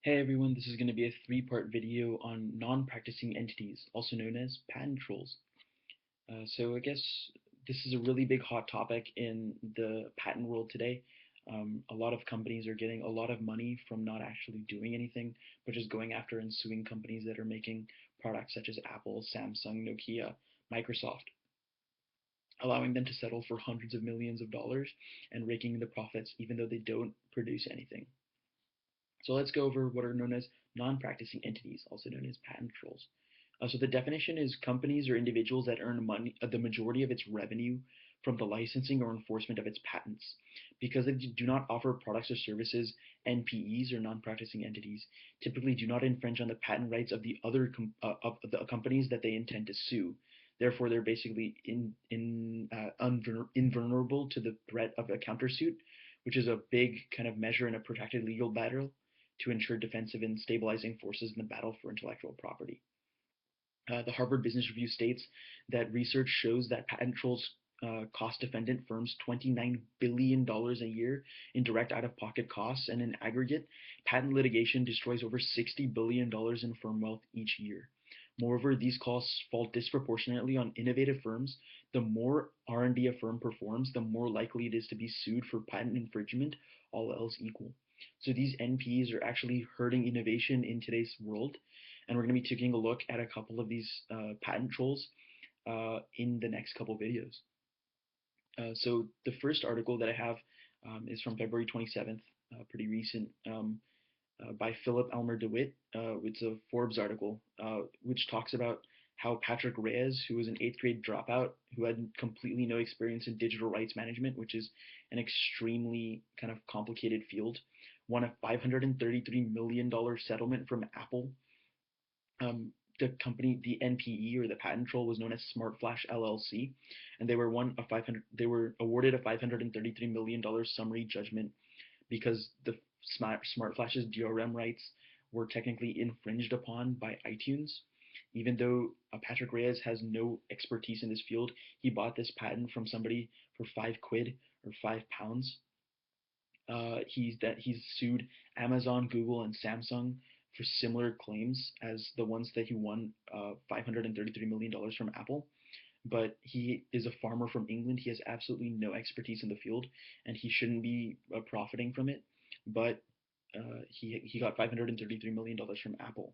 Hey everyone, this is going to be a three-part video on non-practicing entities, also known as patent trolls. So I guess this is a really big hot topic in the patent world today. A lot of companies are getting a lot of money from not actually doing anything, but just going after and suing companies that are making products such as Apple, Samsung, Nokia, Microsoft, allowing them to settle for hundreds of millions of dollars and raking the profits even though they don't produce anything. So let's go over what are known as non-practicing entities, also known as patent trolls. So the definition is companies or individuals that earn money, the majority of its revenue from the licensing or enforcement of its patents. Because they do not offer products or services, NPEs or non-practicing entities typically do not infringe on the patent rights of the other of the companies that they intend to sue. Therefore, they're basically invulnerable to the threat of a countersuit, which is a big kind of measure in a protected legal battle to ensure defensive and stabilizing forces in the battle for intellectual property. The Harvard Business Review states that research shows that patent trolls cost defendant firms $29 billion a year in direct out-of-pocket costs, and in aggregate, patent litigation destroys over $60 billion in firm wealth each year. Moreover, these costs fall disproportionately on innovative firms. The more R&D a firm performs, the more likely it is to be sued for patent infringement, all else equal. So these NPs are actually hurting innovation in today's world, and we're going to be taking a look at a couple of these patent trolls in the next couple videos. So the first article that I have is from February 27th, pretty recent, by Philip Elmer DeWitt. It's a Forbes article which talks about how Patrick Reyes, who was an eighth grade dropout who had completely no experience in digital rights management, which is an extremely kind of complicated field, won a $533 million settlement from Apple. The company, the NPE or the patent troll, was known as Smart Flash LLC, and they were awarded a $533 million summary judgment because the Smart Flash's DRM rights were technically infringed upon by iTunes. Even though Patrick Reyes has no expertise in this field, he bought this patent from somebody for £5 or £5. He's sued Amazon, Google, and Samsung for similar claims as the ones that he won $533 million from Apple. But he is a farmer from England. He has absolutely no expertise in the field, and he shouldn't be profiting from it. But he got $533 million from Apple.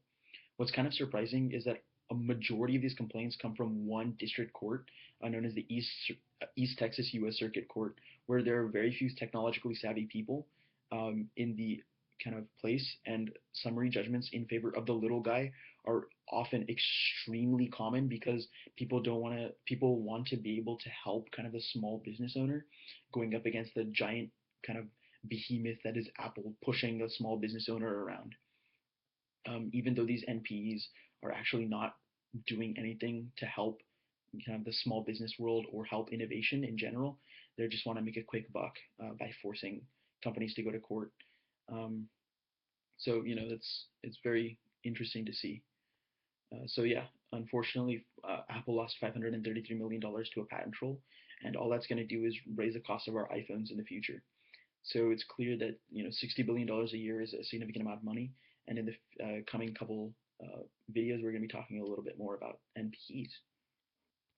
What's kind of surprising is that a majority of these complaints come from one district court, known as the East Texas U.S. Circuit Court, where there are very few technologically savvy people in the kind of place, and summary judgments in favor of the little guy are often extremely common because people want to be able to help kind of the small business owner going up against the giant kind of behemoth that is Apple pushing the small business owner around. Even though these NPEs are actually not doing anything to help kind of the small business world or help innovation in general. They just want to make a quick buck by forcing companies to go to court. Um, so it's very interesting to see. So yeah, unfortunately, Apple lost $533 million to a patent troll, and all that's going to do is raise the cost of our iPhones in the future. So it's clear that $60 billion a year is a significant amount of money. And in the coming couple videos, we're going to be talking a little bit more about NPEs.